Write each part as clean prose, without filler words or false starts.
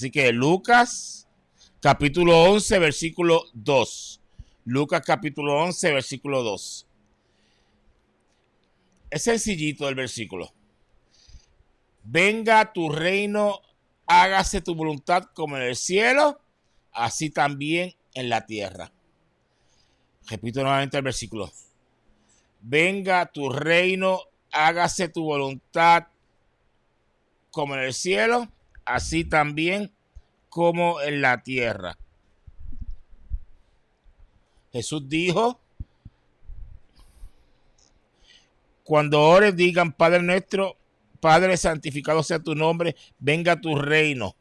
Así que Lucas capítulo 11, versículo 2. Lucas capítulo 11, versículo 2. Es sencillito el versículo. Venga tu reino, hágase tu voluntad como en el cielo, así también en la tierra. Repito nuevamente el versículo. Venga tu reino, hágase tu voluntad como en el cielo, así también como en la tierra. Jesús dijo, cuando ores digan, Padre nuestro, Padre santificado sea tu nombre, venga tu reino,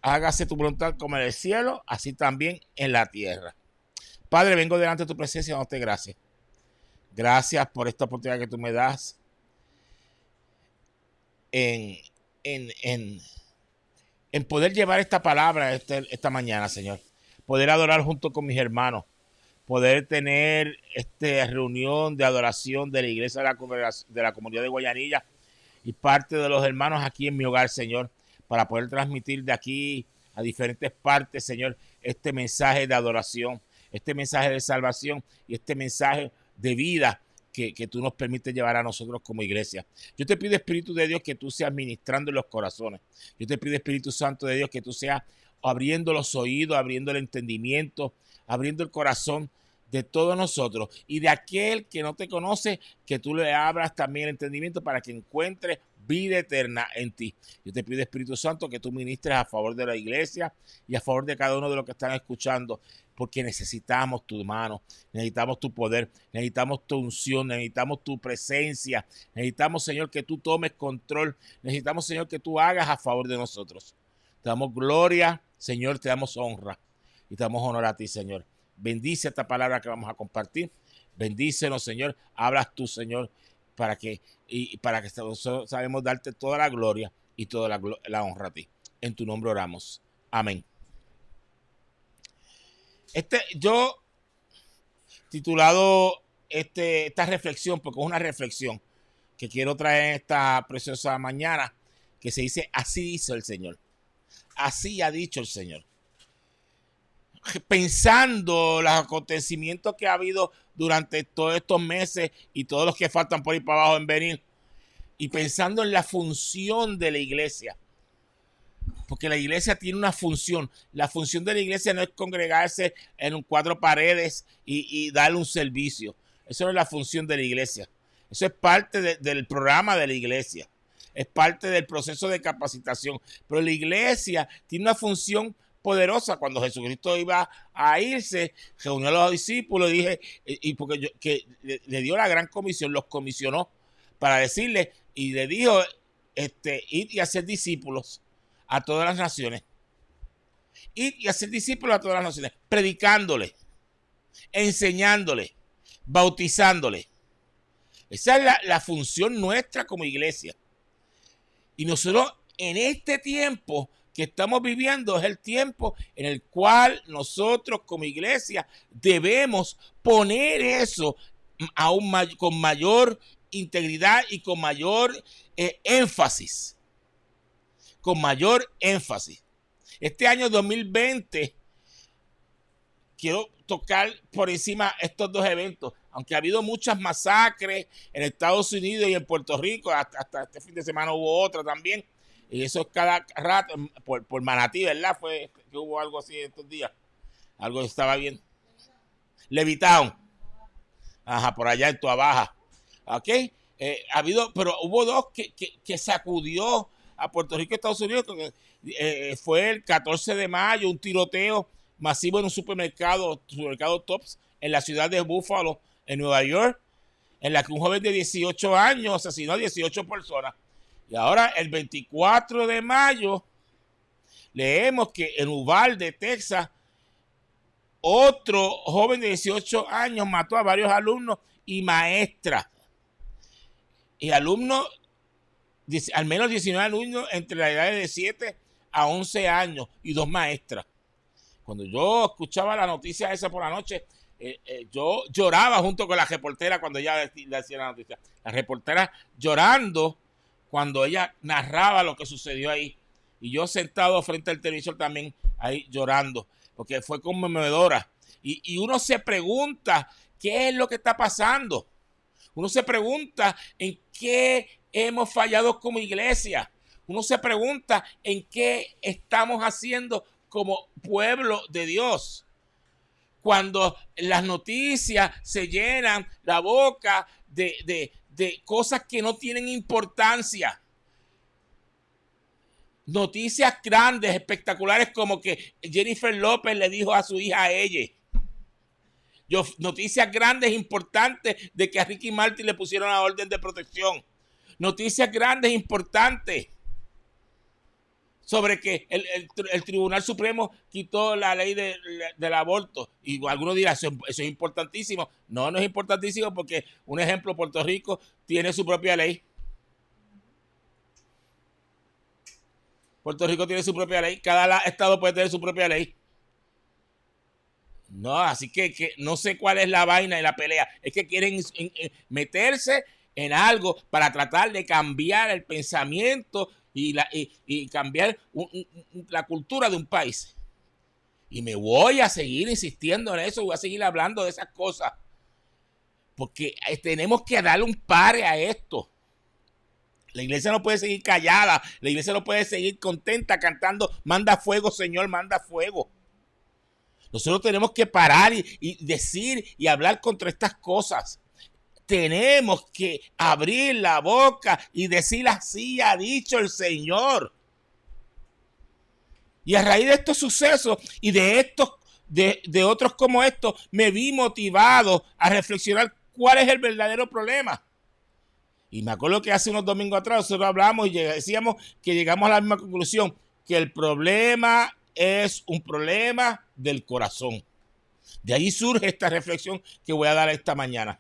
hágase tu voluntad como en el cielo, así también en la tierra. Padre, vengo delante de tu presencia y dándote gracias. Gracias por esta oportunidad que tú me das en poder llevar esta palabra esta mañana, Señor. Poder adorar junto con mis hermanos. Poder tener esta reunión de adoración de la iglesia de la comunidad de Guayanilla y parte de los hermanos aquí en mi hogar, Señor, para poder transmitir de aquí a diferentes partes, Señor, este mensaje de adoración, este mensaje de salvación y este mensaje de vida que tú nos permites llevar a nosotros como iglesia. Yo te pido, Espíritu de Dios, que tú seas ministrando en los corazones. Yo te pido, Espíritu Santo de Dios, que tú seas abriendo los oídos, abriendo el entendimiento, abriendo el corazón de todos nosotros y de aquel que no te conoce, que tú le abras también el entendimiento para que encuentre vida eterna en ti. Yo te pido, Espíritu Santo, que tú ministres a favor de la iglesia y a favor de cada uno de los que están escuchando, porque necesitamos tu mano, necesitamos tu poder, necesitamos tu unción, necesitamos tu presencia, necesitamos, Señor, que tú tomes control, necesitamos, Señor, que tú hagas a favor de nosotros. Te damos gloria, Señor, te damos honra y te damos honor a ti, Señor. Bendice esta palabra que vamos a compartir. Bendícenos, Señor. Hablas tú, Señor, para que sabemos darte toda la gloria y toda la honra a ti. En tu nombre oramos. Amén. Yo titulado esta reflexión, porque es una reflexión que quiero traer en esta preciosa mañana, que se dice, así dice el Señor. Así ha dicho el Señor. Pensando los acontecimientos que ha habido durante todos estos meses y todos los que faltan por ir para abajo en venir, y pensando en la función de la iglesia, porque la iglesia tiene una función. La función de la iglesia no es congregarse en 4 paredes y darle un servicio. Eso no es la función de la iglesia. Eso es parte del programa de la iglesia. Es parte del proceso de capacitación. Pero la iglesia tiene una función poderosa. Cuando Jesucristo iba a irse, reunió a los discípulos que le dio la gran comisión, los comisionó para decirle, y le dijo, ir y hacer discípulos a todas las naciones. Ir y hacer discípulos a todas las naciones, predicándole, enseñándole, bautizándole. Esa es la función nuestra como iglesia. Y nosotros en este tiempo que estamos viviendo es el tiempo en el cual nosotros como iglesia debemos poner eso con mayor integridad y con mayor énfasis. Con mayor énfasis. Este año 2020 quiero tocar por encima estos 2 eventos, aunque ha habido muchas masacres en Estados Unidos y en Puerto Rico, hasta este fin de semana hubo otra también, y eso es cada rato, por Manatí, ¿verdad? Fue que hubo algo así estos días, algo estaba bien. Levitown, por allá en Toa Baja, ¿ok? Ha habido, pero hubo 2 que sacudió a Puerto Rico y Estados Unidos. Fue el 14 de mayo, un tiroteo masivo en un supermercado Tops en la ciudad de Buffalo, en Nueva York, en la que un joven de 18 años asesinó a 18 personas. Y ahora, el 24 de mayo, leemos que en Uvalde, Texas, otro joven de 18 años mató a varios alumnos y maestras. Y alumnos, al menos 19 alumnos entre la edad de 7 a 11 años y 2 maestras. Cuando yo escuchaba la noticia esa por la noche, yo lloraba junto con la reportera cuando ella decía la noticia. La reportera llorando cuando ella narraba lo que sucedió ahí. Y yo sentado frente al televisor también ahí llorando, porque fue conmovedora. Y uno se pregunta, ¿qué es lo que está pasando? Uno se pregunta en qué hemos fallado como iglesia. Uno se pregunta en qué estamos haciendo como pueblo de Dios. Cuando las noticias se llenan la boca de cosas que no tienen importancia. Noticias grandes, espectaculares, como que Jennifer López le dijo a su hija a ella. Noticias grandes, importantes, de que a Ricky Martin le pusieron la orden de protección. Noticias grandes, importantes, sobre que el Tribunal Supremo quitó la ley del aborto. Y algunos dirán, eso es importantísimo. No, no es importantísimo porque, un ejemplo, Puerto Rico tiene su propia ley. Puerto Rico tiene su propia ley. Cada estado puede tener su propia ley. No, así que no sé cuál es la vaina y la pelea. Es que quieren meterse en algo para tratar de cambiar el pensamiento y cambiar la cultura de un país. Y me voy a seguir insistiendo en eso, voy a seguir hablando de esas cosas. Porque tenemos que darle un pare a esto. La iglesia no puede seguir callada, la iglesia no puede seguir contenta cantando, manda fuego, Señor, manda fuego. Nosotros tenemos que parar y decir y hablar contra estas cosas. Tenemos que abrir la boca y decir así ha dicho el Señor. Y a raíz de estos sucesos y de estos, de otros como estos, me vi motivado a reflexionar cuál es el verdadero problema. Y me acuerdo que hace unos domingos atrás nosotros hablamos y decíamos que llegamos a la misma conclusión, que el problema es un problema del corazón. De ahí surge esta reflexión que voy a dar esta mañana.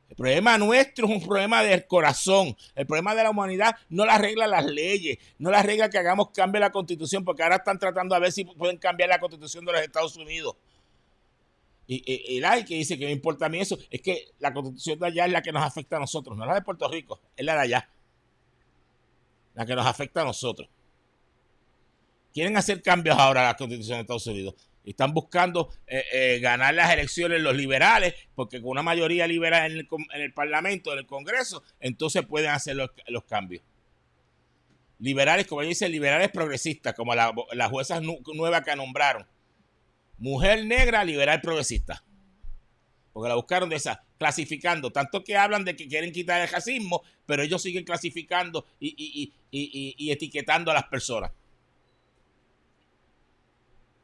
El problema nuestro es un problema del corazón. El problema de la humanidad no la arregla las leyes, no la arregla que hagamos cambio en la Constitución, porque ahora están tratando a ver si pueden cambiar la Constitución de los Estados Unidos. Y el que dice que no importa a mí eso, es que la Constitución de allá es la que nos afecta a nosotros, no la de Puerto Rico, es la de allá, la que nos afecta a nosotros. Quieren hacer cambios ahora a la Constitución de Estados Unidos. Están buscando ganar las elecciones los liberales, porque con una mayoría liberal en el Parlamento, en el Congreso, entonces pueden hacer los cambios. Liberales, como dicen, liberales progresistas, como las juezas nuevas que nombraron. Mujer negra, liberal progresista. Porque la buscaron de esa, clasificando. Tanto que hablan de que quieren quitar el racismo, pero ellos siguen clasificando y etiquetando a las personas.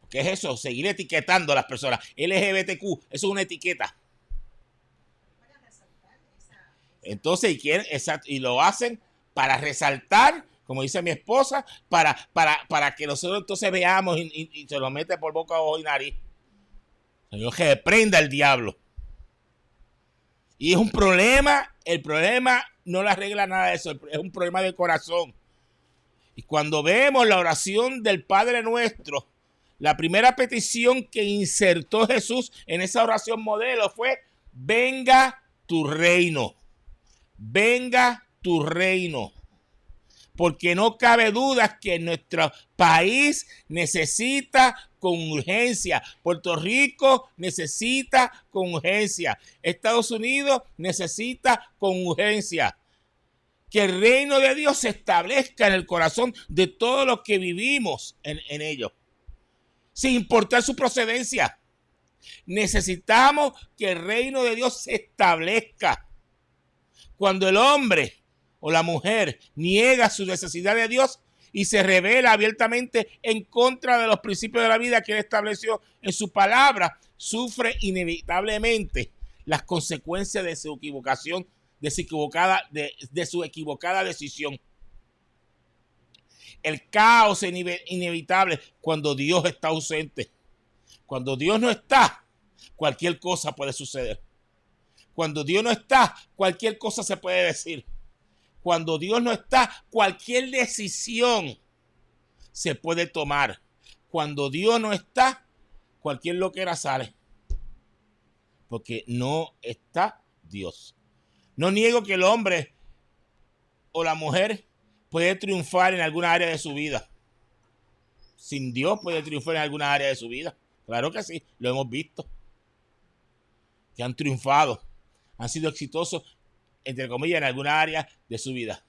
¿Qué es eso? Seguir etiquetando a las personas. LGBTQ, eso es una etiqueta. Entonces, y lo hacen para resaltar, como dice mi esposa, para que nosotros entonces veamos y se lo mete por boca, ojo y nariz. Señor, que prenda el diablo. Y es un problema, el problema no le arregla nada de eso, es un problema del corazón. Y cuando vemos la oración del Padre Nuestro, la primera petición que insertó Jesús en esa oración modelo fue: venga tu reino, venga tu reino. Porque no cabe duda que nuestro país necesita con urgencia. Puerto Rico necesita con urgencia. Estados Unidos necesita con urgencia. Que el reino de Dios se establezca en el corazón de todos los que vivimos en ello, sin importar su procedencia. Necesitamos que el reino de Dios se establezca. Cuando el hombre o la mujer niega su necesidad de Dios y se revela abiertamente en contra de los principios de la vida que Él estableció en su palabra, sufre inevitablemente las consecuencias de su equivocación, de su equivocada decisión. El caos es inevitable cuando Dios está ausente. Cuando Dios no está, cualquier cosa puede suceder. Cuando Dios no está, cualquier cosa se puede decir. Cuando Dios no está, cualquier decisión se puede tomar. Cuando Dios no está, cualquier loquera sale. Porque no está Dios. No niego que el hombre o la mujer puede triunfar en alguna área de su vida. Sin Dios puede triunfar en alguna área de su vida. Claro que sí, lo hemos visto. Que han triunfado, han sido exitosos, entre comillas, en alguna área de su vida.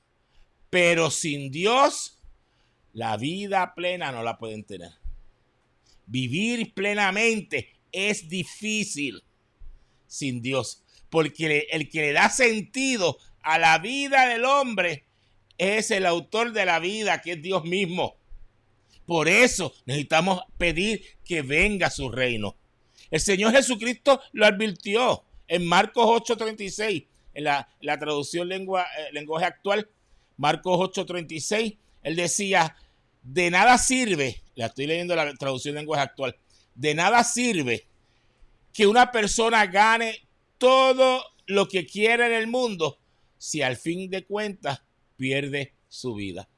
Pero sin Dios, la vida plena no la pueden tener. Vivir plenamente es difícil sin Dios, porque el que le da sentido a la vida del hombre es el autor de la vida, que es Dios mismo. Por eso necesitamos pedir que venga su reino. El Señor Jesucristo lo advirtió en Marcos 8:36, en la traducción lenguaje actual, Marcos 8:36, él decía, de nada sirve, la estoy leyendo la traducción lenguaje actual, de nada sirve que una persona gane todo lo que quiera en el mundo si al fin de cuentas pierde su vida.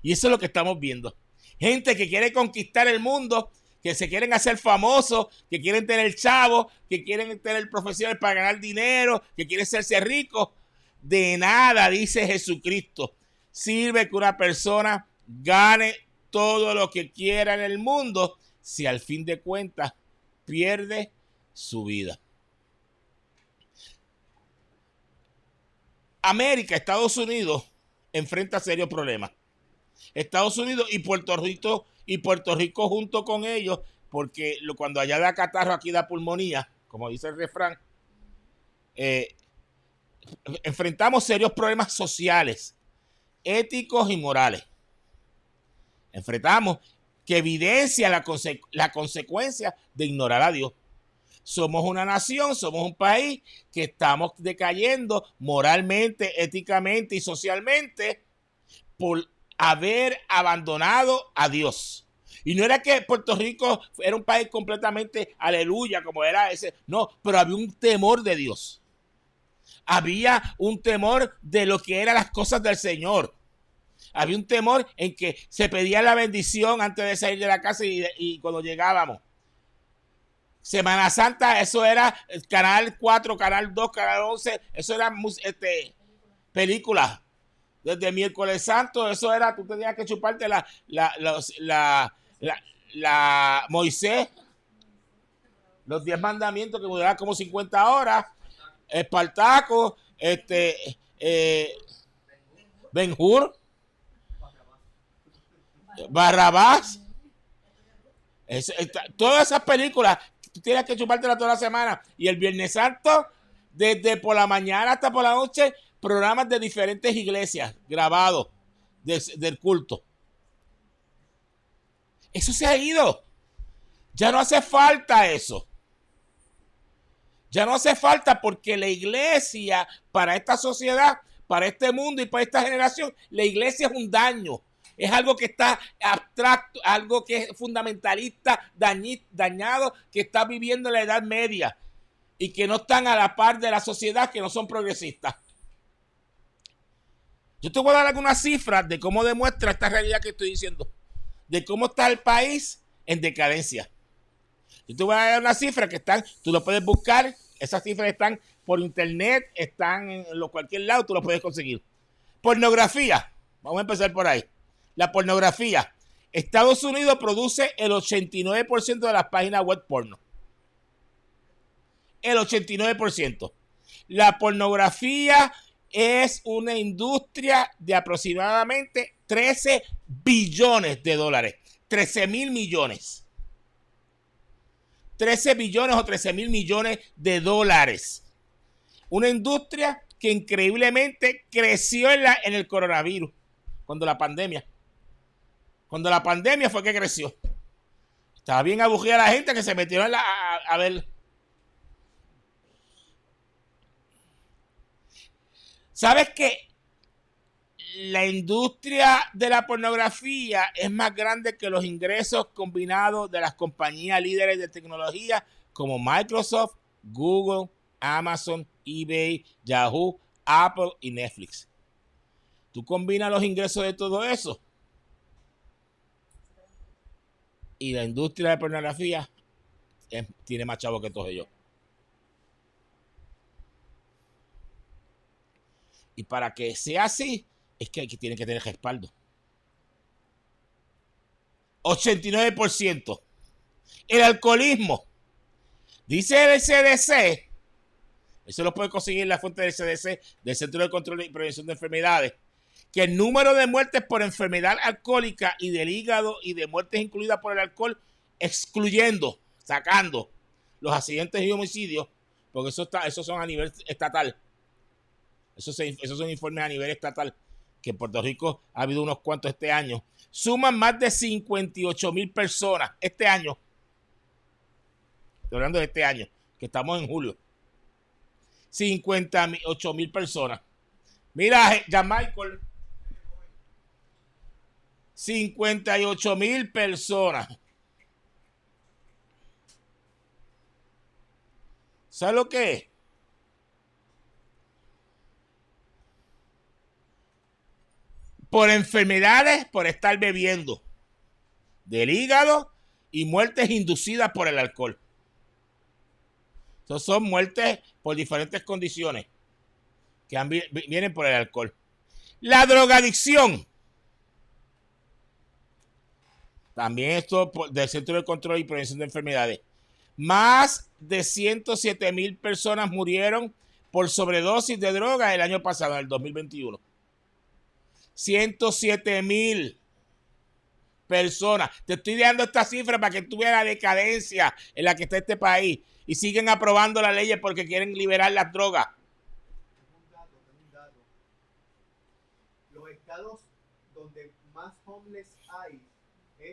Y eso es lo que estamos viendo. Gente que quiere conquistar el mundo, que se quieren hacer famosos, que quieren tener chavos, que quieren tener profesiones para ganar dinero, que quieren hacerse ricos. De nada, dice Jesucristo, sirve que una persona gane todo lo que quiera en el mundo si al fin de cuentas pierde su vida. América, Estados Unidos, enfrenta serios problemas. Estados Unidos y Puerto Rico junto con ellos, porque cuando allá da catarro, aquí da pulmonía, como dice el refrán, enfrentamos serios problemas sociales, éticos y morales. Enfrentamos que evidencia la consecuencia de ignorar a Dios. Somos una nación, somos un país que estamos decayendo moralmente, éticamente y socialmente por haber abandonado a Dios. Y no era que Puerto Rico era un país completamente aleluya, como era ese. No, pero había un temor de Dios. Había un temor de lo que eran las cosas del Señor. Había un temor en que se pedía la bendición antes de salir de la casa y cuando llegábamos. Semana Santa, eso era Canal 4, Canal 2, Canal 11, eso era películas. Desde miércoles santo, eso era, tú tenías que chuparte la Moisés, los 10 mandamientos que duraban como 50 horas, Espartaco, Ben-Hur, Barrabás, todas esas películas, tú tienes que chupártelas toda la semana. Y el Viernes Santo, desde por la mañana hasta por la noche, programas de diferentes iglesias grabados del culto. Eso se ha ido. Ya no hace falta eso. Ya no hace falta porque la iglesia para esta sociedad, para este mundo y para esta generación, la iglesia es un daño. Es algo que está abstracto, algo que es fundamentalista, dañado, que está viviendo en la Edad Media y que no están a la par de la sociedad, que no son progresistas. Yo te voy a dar algunas cifras de cómo demuestra esta realidad que estoy diciendo, de cómo está el país en decadencia. Yo te voy a dar unas cifras que están, tú lo puedes buscar, esas cifras están por internet, están en cualquier lado, tú lo puedes conseguir. Pornografía, vamos a empezar por ahí. La pornografía. Estados Unidos produce el 89% de las páginas web porno. El 89%. La pornografía es una industria de aproximadamente 13 billones de dólares. 13,000 millones. 13 billones o 13,000 millones de dólares. Una industria que increíblemente creció en el coronavirus, cuando la pandemia fue que creció. Estaba bien abugida la gente que se metieron a ver. ¿Sabes qué? La industria de la pornografía es más grande que los ingresos combinados de las compañías líderes de tecnología como Microsoft, Google, Amazon, eBay, Yahoo, Apple y Netflix. Tú combinas los ingresos de todo eso y la industria de pornografía tiene más chavos que todos ellos. Y para que sea así, Es que tienen que tener respaldo. 89%. El alcoholismo. Dice el CDC, eso lo puede conseguir en la fuente del CDC, del Centro de Control y Prevención de Enfermedades, que el número de muertes por enfermedad alcohólica y del hígado y de muertes incluidas por el alcohol, excluyendo, sacando los accidentes y homicidios, porque esos son a nivel estatal. Esos son informes a nivel estatal, que en Puerto Rico ha habido unos cuantos este año. Suman más de 58,000 personas este año. Estoy hablando de este año, que estamos en julio. 58,000 personas. Mira, Jan Michael. 58,000 personas. ¿Sabes lo que es? Por enfermedades, por estar bebiendo. Del hígado y muertes inducidas por el alcohol. Esas son muertes por diferentes condiciones que vienen por el alcohol. La drogadicción. También esto del Centro de Control y Prevención de Enfermedades. Más de 107,000 personas murieron por sobredosis de droga el año pasado, en el 2021. 107,000 personas. Te estoy dando esta cifra para que tú veas la decadencia en la que está este país. Y siguen aprobando las leyes porque quieren liberar las drogas. Un dato. Los estados donde más homeless hay,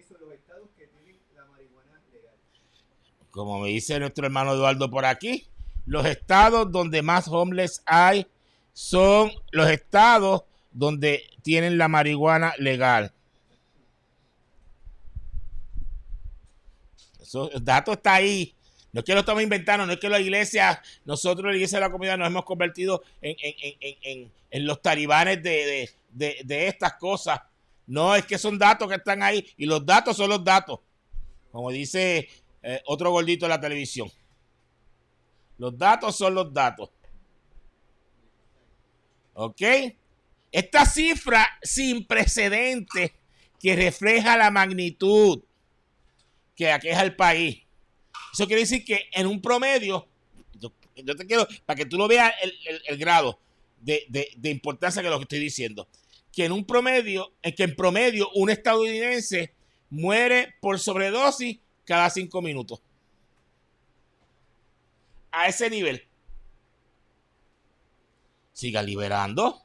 son los estados que tienen la marihuana legal. Como me dice nuestro hermano Eduardo por aquí, los estados donde más homeless hay son los estados donde tienen la marihuana legal. El dato está ahí. No es que lo estamos inventando, no es que la iglesia, nosotros la iglesia de la comunidad nos hemos convertido en los talibanes de estas cosas. No, es que son datos que están ahí y los datos son los datos. Como dice otro gordito de la televisión. Los datos son los datos. ¿Ok? Esta cifra sin precedentes que refleja la magnitud que aqueja el país. Eso quiere decir que en un promedio, yo te quiero, para que tú lo veas el grado de importancia que lo que estoy diciendo, que en promedio un estadounidense muere por sobredosis cada 5 minutos. A ese nivel. Sigan liberando.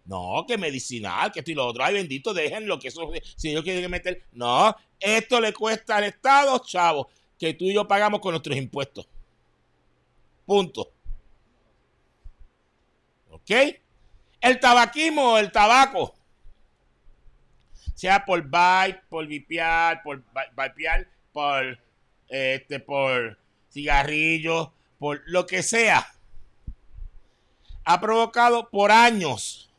No, que medicinal, que esto y lo otro. Ay, bendito, déjenlo, que eso, si ellos quieren meter. No, esto le cuesta al Estado, chavo, que tú y yo pagamos con nuestros impuestos. Punto. ¿Ok? El tabaquismo, el tabaco, sea por vape, por vipiar, por por cigarrillos, por lo que sea, ha provocado por años,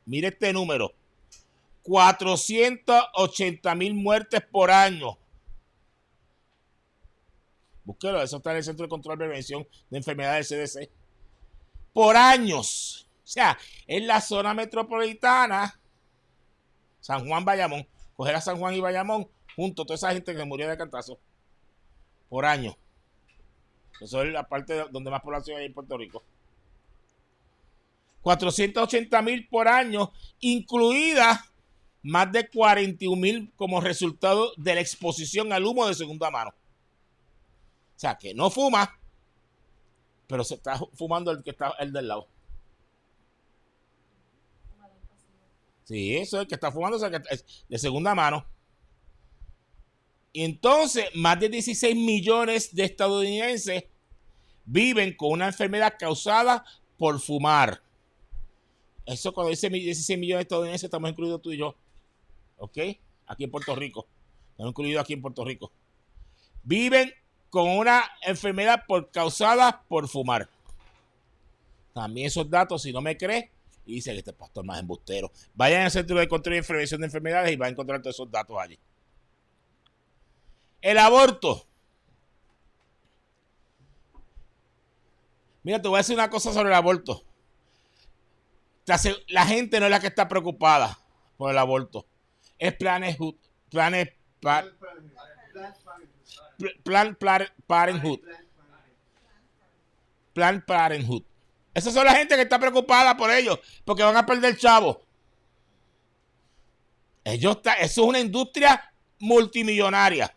mire este número, 480,000 muertes por año. Búsquelo, eso está en el Centro de Control y Prevención de Enfermedades del CDC. Por años. O sea, en la zona metropolitana, San Juan, Bayamón, coger a San Juan y Bayamón, junto a toda esa gente que murió de cantazo, por año. Eso es la parte donde más población hay en Puerto Rico. 480,000 por año, incluidas más de 41,000 como resultado de la exposición al humo de segunda mano. O sea, que no fuma, pero se está fumando el que está el del lado. Sí, eso es el que está fumando, o sea, que es de segunda mano. Y entonces, más de 16 millones de estadounidenses viven con una enfermedad causada por fumar. Eso cuando dice 16 millones de estadounidenses, estamos incluidos tú y yo. ¿Ok? Aquí en Puerto Rico. Estamos incluidos aquí en Puerto Rico. Viven con una enfermedad causada por fumar. También esos datos, si no me crees, y dice que este pastor más embustero. Vayan al Centro de Control y Prevención de Enfermedades y van a encontrar todos esos datos allí. El aborto. Mira, te voy a decir una cosa sobre el aborto. La gente no es la que está preocupada por el aborto. Es Planned Parenthood. Esas son la gente que está preocupada por ellos, porque van a perder chavo. Eso es una industria multimillonaria.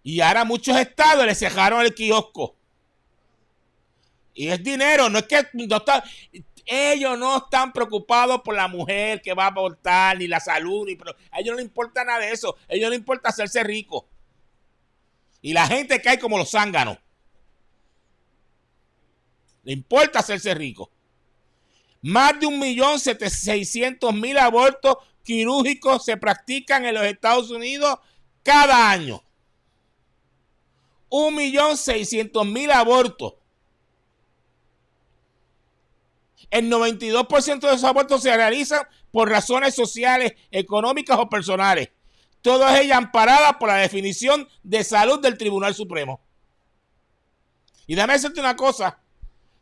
Y ahora muchos estados le cerraron el kiosco. Y es dinero, no es que ellos no están preocupados por la mujer que va a abortar, ni la salud, a ellos no les importa nada de eso. A ellos les importa hacerse ricos. Y la gente cae como los zánganos. Le importa hacerse rico. Más de 1.600.000 abortos quirúrgicos se practican en los Estados Unidos cada año. 1.600.000 abortos. El 92% de esos abortos se realizan por razones sociales, económicas o personales. Todas ellas amparadas por la definición de salud del Tribunal Supremo. Y déjame decirte una cosa.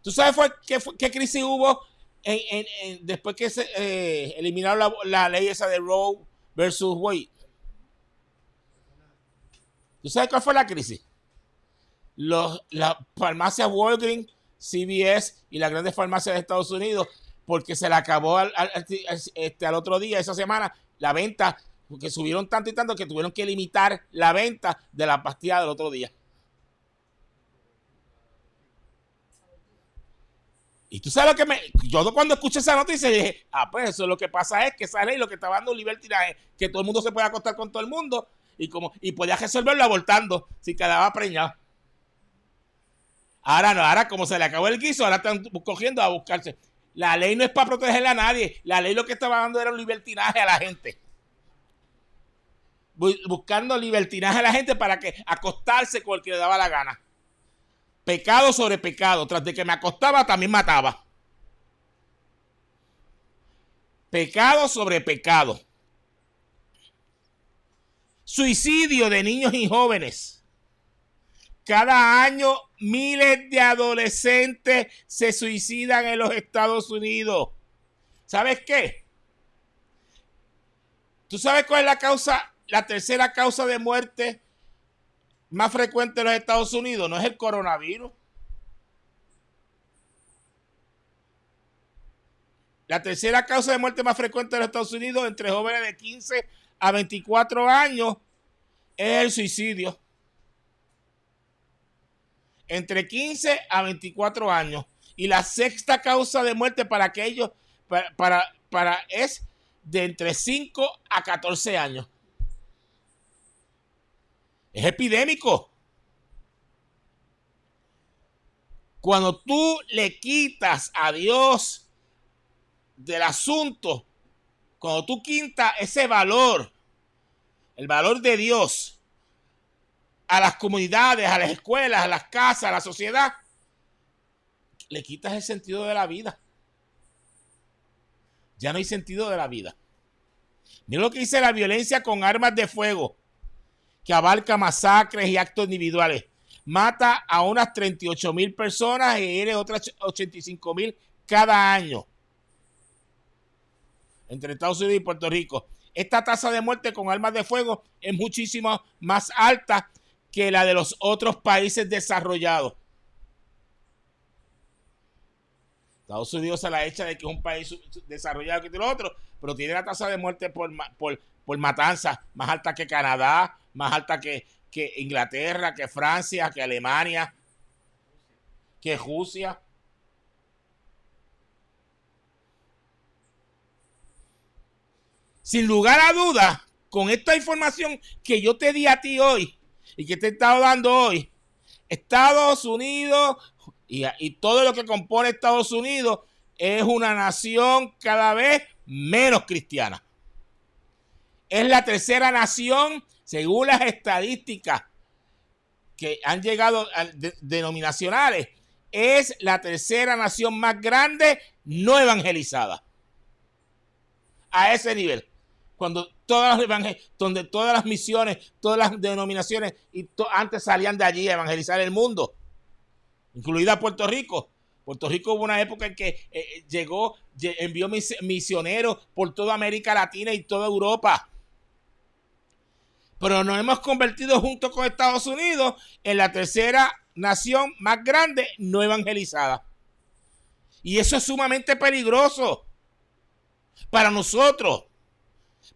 ¿Tú sabes qué crisis hubo después que se eliminaron la ley esa de Roe versus Wade? ¿Tú sabes cuál fue la crisis? Las farmacias Walgreens, CVS y las grandes farmacias de Estados Unidos, porque se le acabó al otro día, esa semana, la venta, porque subieron tanto y tanto que tuvieron que limitar la venta de la pastilla del otro día. Y tú sabes lo que yo cuando escuché esa noticia dije, pues eso lo que pasa es que esa ley lo que está dando un libertinaje, que todo el mundo se puede acostar con todo el mundo y podía resolverlo abortando si quedaba preñado. Ahora no, ahora como se le acabó el guiso, ahora están cogiendo a buscarse. La ley no es para protegerle a nadie, la ley lo que estaba dando era un libertinaje a la gente. Buscando libertinaje a la gente para que acostarse con el que le daba la gana. Pecado sobre pecado. Tras de que me acostaba, también mataba. Pecado sobre pecado. Suicidio de niños y jóvenes. Cada año miles de adolescentes se suicidan en los Estados Unidos. ¿Sabes qué? ¿Tú sabes cuál es la tercera causa de muerte más frecuente en los Estados Unidos? No es el coronavirus. La tercera causa de muerte más frecuente en los Estados Unidos entre jóvenes de 15 a 24 años es el suicidio. Entre 15 a 24 años. Y la sexta causa de muerte para aquellos es de entre 5 a 14 años. Es epidémico. Cuando tú le quitas a Dios del asunto, cuando tú quitas ese valor, el valor de Dios a las comunidades, a las escuelas, a las casas, a la sociedad, le quitas el sentido de la vida. Ya no hay sentido de la vida. Mira lo que dice la violencia con armas de fuego, que abarca masacres y actos individuales. Mata a unas 38,000 personas y hiere otras 85,000 cada año entre Estados Unidos y Puerto Rico. Esta tasa de muerte con armas de fuego es muchísimo más alta que la de los otros países desarrollados. Estados Unidos se la echa de que es un país desarrollado que tiene otro, pero tiene la tasa de muerte por matanza más alta que Canadá, más alta que Inglaterra, que Francia, que Alemania, que Rusia. Sin lugar a dudas, con esta información que yo te di a ti hoy y que te he estado dando hoy, Estados Unidos y todo lo que compone Estados Unidos es una nación cada vez menos cristiana. Es la tercera nación, según las estadísticas que han llegado denominacionales, es la tercera nación más grande no evangelizada. A ese nivel. Donde todas las misiones, todas las denominaciones antes salían de allí a evangelizar el mundo, incluida Puerto Rico. Puerto Rico hubo una época en que envió misioneros por toda América Latina y toda Europa. Pero nos hemos convertido junto con Estados Unidos en la tercera nación más grande no evangelizada. Y eso es sumamente peligroso para nosotros.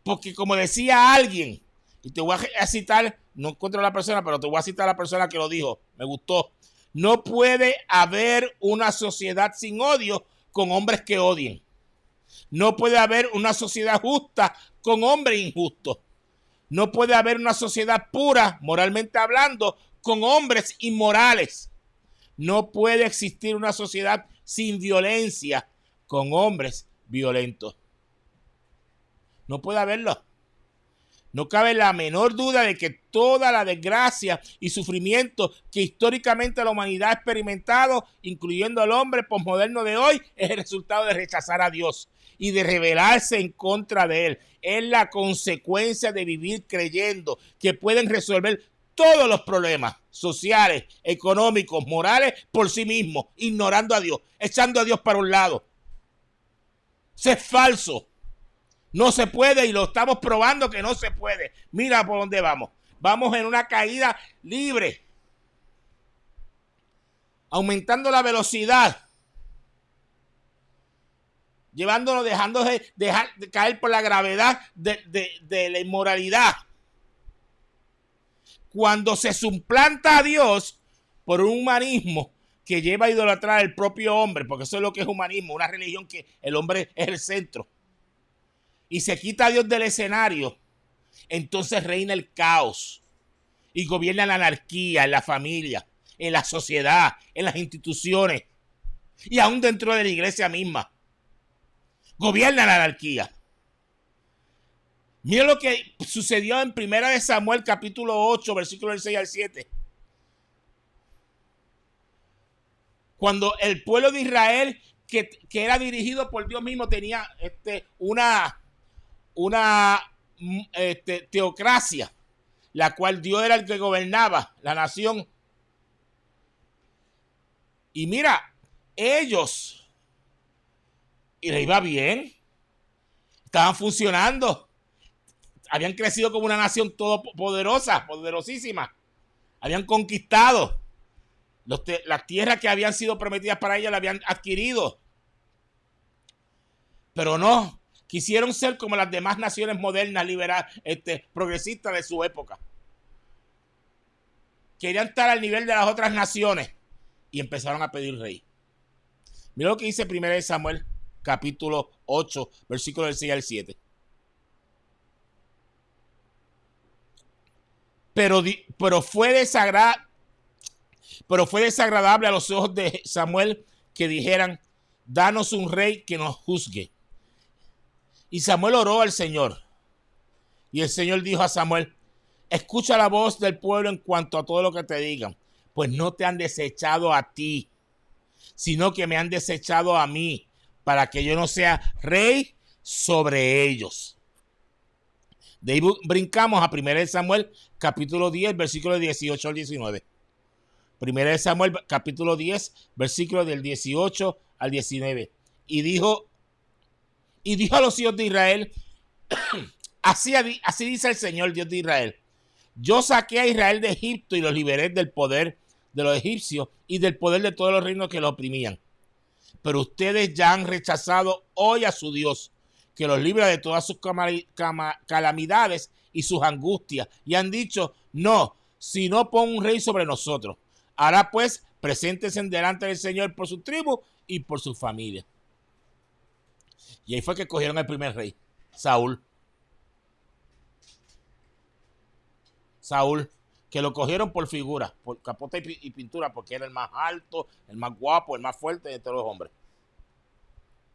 Porque como decía alguien, y te voy a citar, no encuentro a la persona, pero te voy a citar a la persona que lo dijo, me gustó. No puede haber una sociedad sin odio con hombres que odien. No puede haber una sociedad justa con hombres injustos. No puede haber una sociedad pura, moralmente hablando, con hombres inmorales. No puede existir una sociedad sin violencia con hombres violentos. No puede haberlo. No cabe la menor duda de que toda la desgracia y sufrimiento que históricamente la humanidad ha experimentado, incluyendo al hombre posmoderno de hoy, es el resultado de rechazar a Dios y de rebelarse en contra de Él. Es la consecuencia de vivir creyendo que pueden resolver todos los problemas sociales, económicos, morales por sí mismos, ignorando a Dios, echando a Dios para un lado. Eso es falso. No se puede y lo estamos probando que no se puede. Mira por dónde vamos. Vamos en una caída libre. Aumentando la velocidad. Llevándolo, dejándose de caer por la gravedad de la inmoralidad. Cuando se suplanta a Dios por un humanismo que lleva a idolatrar al propio hombre, porque eso es lo que es humanismo, una religión que el hombre es el centro, y se quita a Dios del escenario, entonces reina el caos y gobierna la anarquía en la familia, en la sociedad, en las instituciones y aún dentro de la iglesia misma. Gobierna la anarquía. Mira lo que sucedió en 1 Samuel capítulo 8, versículos del 6 al 7. Cuando el pueblo de Israel, que era dirigido por Dios mismo, tenía una teocracia, la cual Dios era el que gobernaba la nación. Y mira, ellos, y les iba bien, estaban funcionando, habían crecido como una nación todopoderosa, poderosísima, habían conquistado las tierras que habían sido prometidas para ellos, las habían adquirido, pero no quisieron ser como las demás naciones modernas, liberales, progresistas de su época. Querían estar al nivel de las otras naciones y empezaron a pedir rey. Mira lo que dice 1 Samuel, capítulo 8, versículos del 6 al 7. Pero fue desagradable a los ojos de Samuel que dijeran: danos un rey que nos juzgue. Y Samuel oró al Señor. Y el Señor dijo a Samuel: escucha la voz del pueblo en cuanto a todo lo que te digan, pues no te han desechado a ti, sino que me han desechado a mí, para que yo no sea rey sobre ellos. De ahí brincamos a 1 Samuel capítulo 10, versículos 18 al 19. 1 Samuel capítulo 10, versículos del 18 al 19. Y dijo a los hijos de Israel: así dice el Señor, Dios de Israel: yo saqué a Israel de Egipto y los liberé del poder de los egipcios y del poder de todos los reinos que los oprimían. Pero ustedes ya han rechazado hoy a su Dios, que los libra de todas sus calamidades y sus angustias, y han dicho: no, si no pon un rey sobre nosotros. Ahora pues, preséntense delante del Señor por su tribu y por su familia. Y ahí fue que cogieron al primer rey, Saúl, que lo cogieron por figura, por capota y pintura, porque era el más alto, el más guapo, el más fuerte de todos los hombres.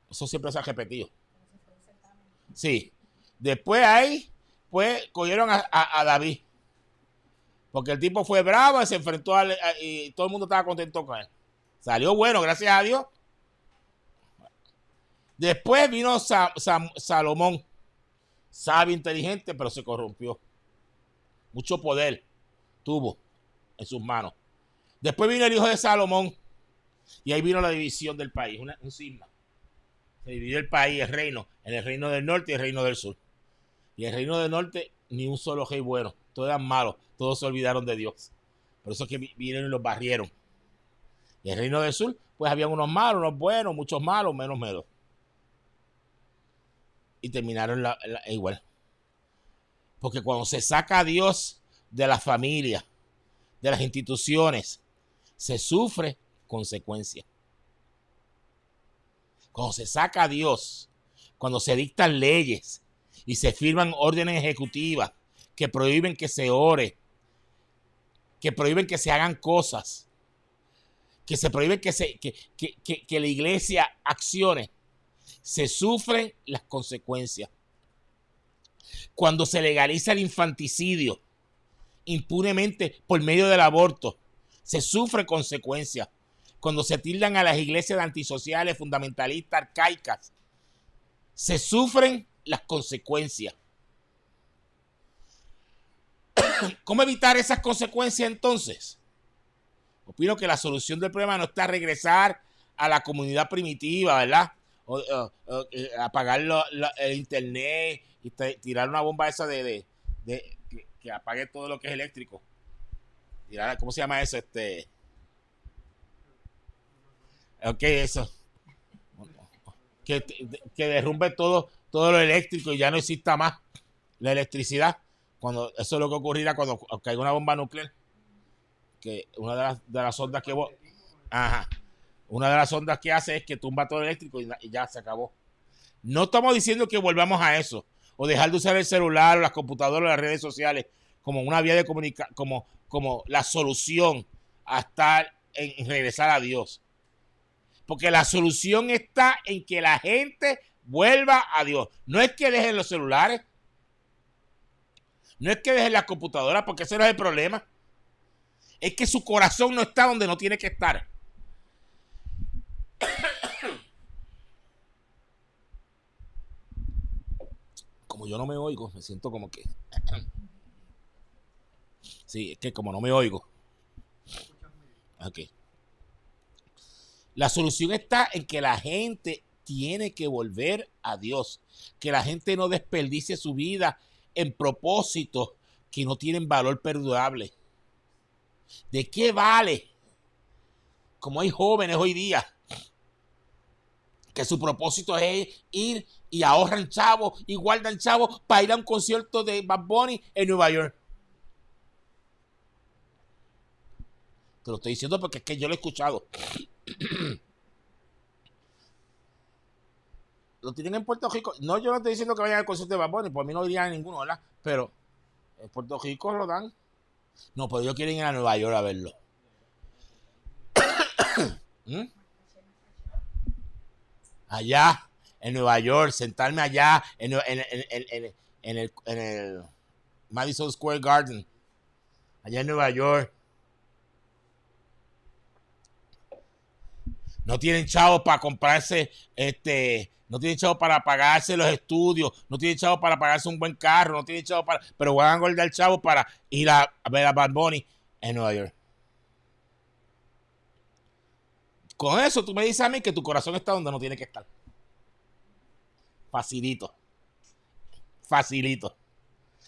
Eso siempre se ha repetido. Sí. Después ahí, pues, cogieron a David, porque el tipo fue bravo y se enfrentó y todo el mundo estaba contento con él. Salió bueno, gracias a Dios. Después vino Salomón, sabio, inteligente, pero se corrompió. Mucho poder tuvo en sus manos. Después vino el hijo de Salomón, Y ahí vino la división del país, un cisma. Se dividió el país, el reino, en el reino del norte y el reino del sur. Y el reino del norte, ni un solo rey bueno. Todos eran malos, todos se olvidaron de Dios. Por eso es que vinieron y los barrieron. Y el reino del sur, pues había unos malos, unos buenos, muchos malos, menos menos. Y terminaron igual. Porque cuando se saca a Dios de la familia, de las instituciones, se sufre consecuencias. Cuando se saca a Dios, cuando se dictan leyes y se firman órdenes ejecutivas que prohíben que se ore, que prohíben que se hagan cosas, que se prohíbe que la iglesia accione, se sufren las consecuencias. Cuando se legaliza el infanticidio impunemente por medio del aborto, se sufre consecuencias. Cuando se tildan a las iglesias de antisociales, fundamentalistas, arcaicas, se sufren las consecuencias. ¿Cómo evitar esas consecuencias entonces? Opino que la solución del problema no está en regresar a la comunidad primitiva, ¿verdad? Apagar el internet y tirar una bomba esa que apague todo lo que es eléctrico. Tirar, ¿cómo se llama eso? Ok, eso. Que derrumbe todo lo eléctrico y ya no exista más la electricidad. Cuando eso es lo que ocurrirá cuando caiga una bomba nuclear. Que una de las ondas que una de las ondas que hace es que tumba todo el eléctrico y ya se acabó. No estamos diciendo que volvamos a eso o dejar de usar el celular o las computadoras o las redes sociales como una vía de comunicación, como la solución a estar en regresar a Dios. Porque la solución está en que la gente vuelva a Dios. No es que dejen los celulares, no es que dejen las computadoras, porque ese no es el problema. Es que su corazón no está donde no tiene que estar. Como yo no me oigo, me siento como que... Sí, es que como no me oigo. Ok. La solución está en que la gente tiene que volver a Dios. Que la gente no desperdicie su vida en propósitos que no tienen valor perdurable. ¿De qué vale? Como hay jóvenes hoy día que su propósito es ir y ahorran chavos y guardan chavos para ir a un concierto de Bad Bunny en Nueva York. Te lo estoy diciendo porque es que yo lo he escuchado. Lo tienen en Puerto Rico. No, yo no estoy diciendo que vayan al concierto de Bad Bunny, por mí no irían a ninguno, ¿verdad? Pero en Puerto Rico lo dan. No, pero ellos quieren ir a Nueva York a verlo. Allá, en Nueva York, sentarme allá en el Madison Square Garden, allá en Nueva York. No tienen chavos para comprarse, no tienen chavos para pagarse los estudios, no tienen chavos para pagarse un buen carro, no tienen chavos para, pero van a guardar chavos para ir a ver a Bad Bunny en Nueva York. Con eso tú me dices a mí que tu corazón está donde no tiene que estar. Facilito. Facilito.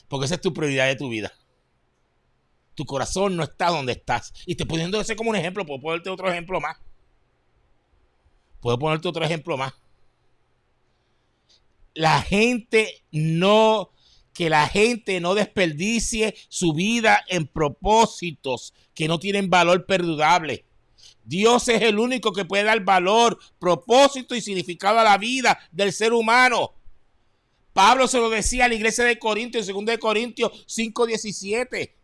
Porque esa es tu prioridad de tu vida. Tu corazón no está donde estás. Y te poniendo ese como un ejemplo, puedo ponerte otro ejemplo más. Que la gente no desperdicie su vida en propósitos que no tienen valor perdurable. Dios es el único que puede dar valor, propósito y significado a la vida del ser humano. Pablo se lo decía a la iglesia de Corintios, en 2 Corintios 5:17.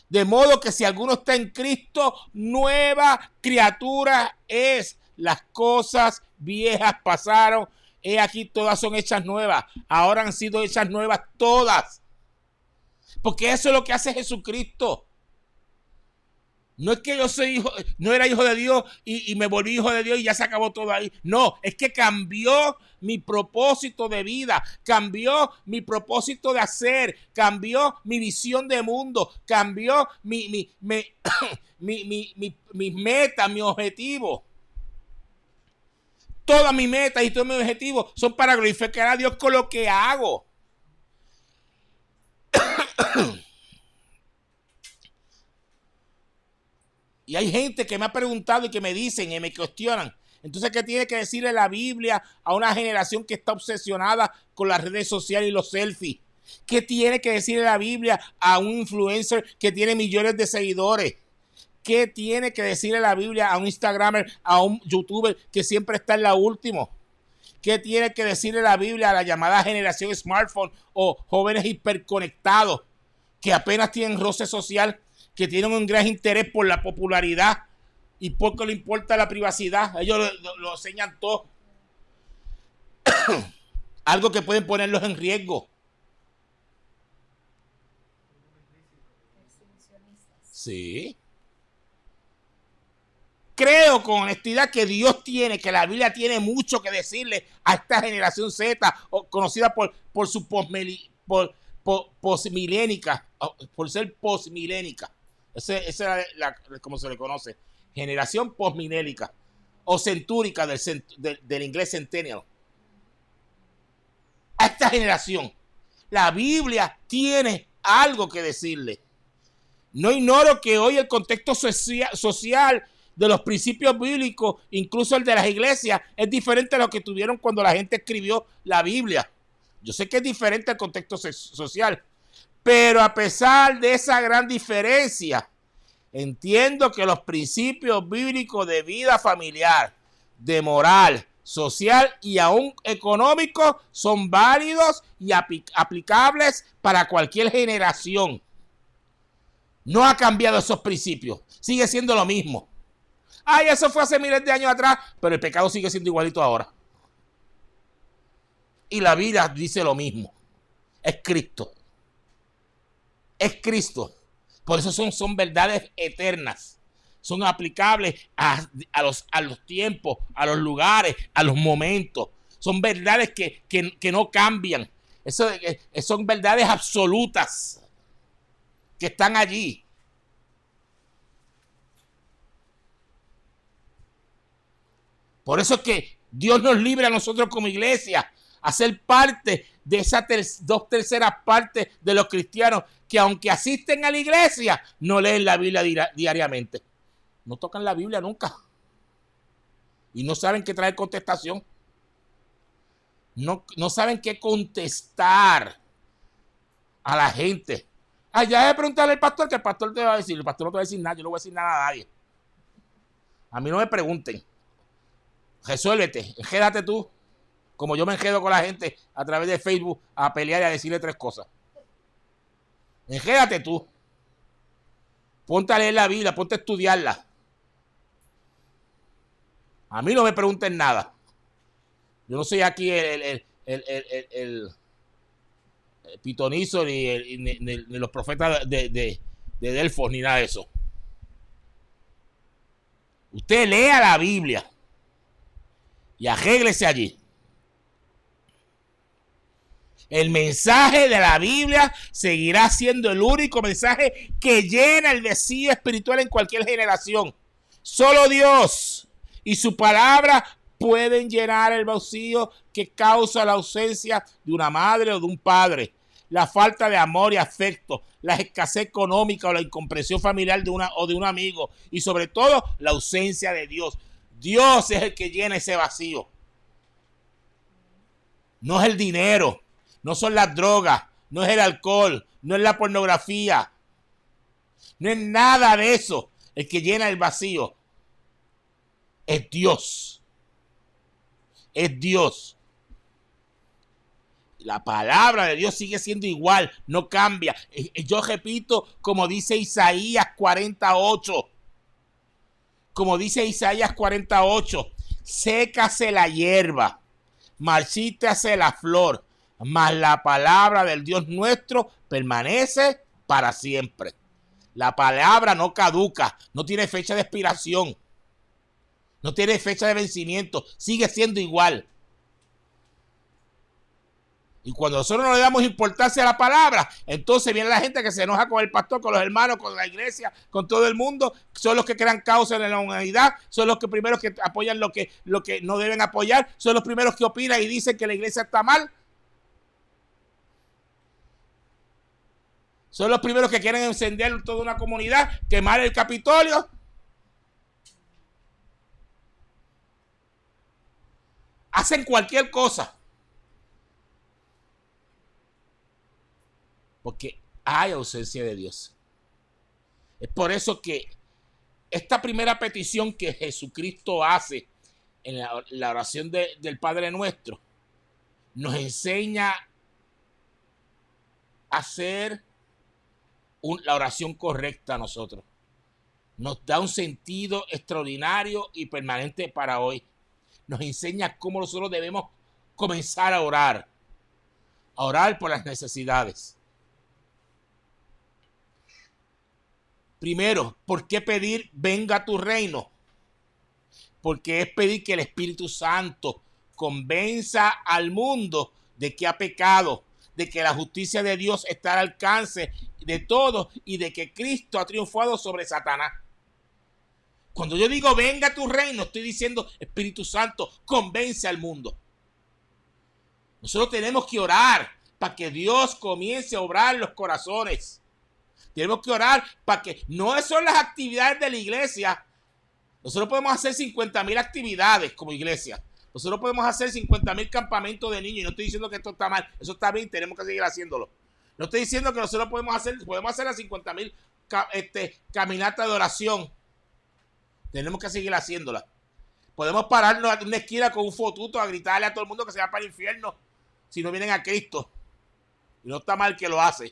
De modo que si alguno está en Cristo, nueva criatura es. Las cosas viejas pasaron, he aquí todas son hechas nuevas. Ahora han sido hechas nuevas todas. Porque eso es lo que hace Jesucristo. No es que yo no era hijo de Dios y me volví hijo de Dios y ya se acabó todo ahí. No, es que cambió mi propósito de vida, cambió mi propósito de hacer, cambió mi visión de mundo, cambió mis metas, mi objetivo. Todas mis metas y todos mis objetivos son para glorificar a Dios con lo que hago. Y hay gente que me ha preguntado y que me dicen y me cuestionan. Entonces, ¿qué tiene que decirle la Biblia a una generación que está obsesionada con las redes sociales y los selfies? ¿Qué tiene que decirle la Biblia a un influencer que tiene millones de seguidores? ¿Qué tiene que decirle la Biblia a un Instagramer, a un YouTuber que siempre está en la última? ¿Qué tiene que decirle la Biblia a la llamada generación smartphone o jóvenes hiperconectados que apenas tienen roce social, que tienen un gran interés por la popularidad y poco le importa la privacidad? Ellos lo enseñan todo. Algo que pueden ponerlos en riesgo. Sí. Creo con honestidad que Dios tiene, que la Biblia tiene mucho que decirle a esta generación Z, conocida por su posmilénica, por ser posmilénica. Esa es como se le conoce, generación posmilénica o centúrica del inglés centennial. A esta generación, la Biblia tiene algo que decirle. No ignoro que hoy el contexto social de los principios bíblicos, incluso el de las iglesias, es diferente a lo que tuvieron cuando la gente escribió la Biblia. Yo sé que es diferente el contexto social, pero a pesar de esa gran diferencia, entiendo que los principios bíblicos de vida familiar, de moral, social y aún económico son válidos y aplicables para cualquier generación. No ha cambiado esos principios, sigue siendo lo mismo. Ay, eso fue hace miles de años atrás, pero el pecado sigue siendo igualito ahora. Y la Biblia dice lo mismo. Es Cristo. Es Cristo. Por eso son verdades eternas. Son aplicables a los tiempos, a los lugares, a los momentos. Son verdades que no cambian. Son verdades absolutas que están allí. Por eso es que Dios nos libre a nosotros como iglesia a ser parte de esas 2/3 partes de los cristianos que aunque asisten a la iglesia, no leen la Biblia diariamente. No tocan la Biblia nunca. Y no saben qué traer contestación. No saben qué contestar a la gente. Ya de preguntarle al pastor, que el pastor te va a decir. El pastor no te va a decir nada, yo no voy a decir nada a nadie. A mí no me pregunten. Resuélvete, enjédate tú, como yo me enjedo con la gente a través de Facebook a pelear y a decirle 3 cosas. Enjédate tú. Ponte a leer la Biblia, ponte a estudiarla. A mí no me pregunten nada. Yo no soy aquí el pitonizo ni los profetas de Delfos ni nada de eso. Usted lea la Biblia y arréglese allí. El mensaje de la Biblia seguirá siendo el único mensaje que llena el vacío espiritual en cualquier generación. Solo Dios y su palabra pueden llenar el vacío que causa la ausencia de una madre o de un padre, la falta de amor y afecto, la escasez económica o la incomprensión familiar de un amigo y sobre todo la ausencia de Dios. Dios es el que llena ese vacío. No es el dinero, no son las drogas, no es el alcohol, no es la pornografía. No es nada de eso el que llena el vacío. Es Dios. Es Dios. La palabra de Dios sigue siendo igual, no cambia. Yo repito, como dice Isaías 48. Como dice Isaías 48, sécase la hierba, marchítase la flor, mas la palabra del Dios nuestro permanece para siempre. La palabra no caduca, no tiene fecha de expiración, no tiene fecha de vencimiento, sigue siendo igual. Y cuando nosotros no le damos importancia a la palabra, entonces viene la gente que se enoja con el pastor, con los hermanos, con la iglesia, con todo el mundo. Son los que crean caos en la humanidad, son los que primeros que apoyan lo que no deben apoyar, son los primeros que opinan y dicen que la iglesia está mal. Son los primeros que quieren encender toda una comunidad, quemar el Capitolio. Hacen cualquier cosa. Porque hay ausencia de Dios. Es por eso que esta primera petición que Jesucristo hace en la oración del Padre Nuestro nos enseña a hacer la oración correcta a nosotros. Nos da un sentido extraordinario y permanente para hoy. Nos enseña cómo nosotros debemos comenzar a orar por las necesidades. Primero, ¿por qué pedir venga tu reino? Porque es pedir que el Espíritu Santo convenza al mundo de que ha pecado, de que la justicia de Dios está al alcance de todos y de que Cristo ha triunfado sobre Satanás. Cuando yo digo venga tu reino, estoy diciendo Espíritu Santo, convence al mundo. Nosotros tenemos que orar para que Dios comience a obrar en los corazones. Tenemos que orar para que no son las actividades de la iglesia. Nosotros podemos hacer 50,000 actividades como iglesia. Nosotros podemos hacer 50,000 campamentos de niños. Y no estoy diciendo que esto está mal. Eso está bien, tenemos que seguir haciéndolo. No estoy diciendo que nosotros podemos hacer las 50,000 caminatas de oración. Tenemos que seguir haciéndolas. Podemos pararnos en una esquina con un fotuto a gritarle a todo el mundo que se va para el infierno si no vienen a Cristo. Y no está mal que lo hace.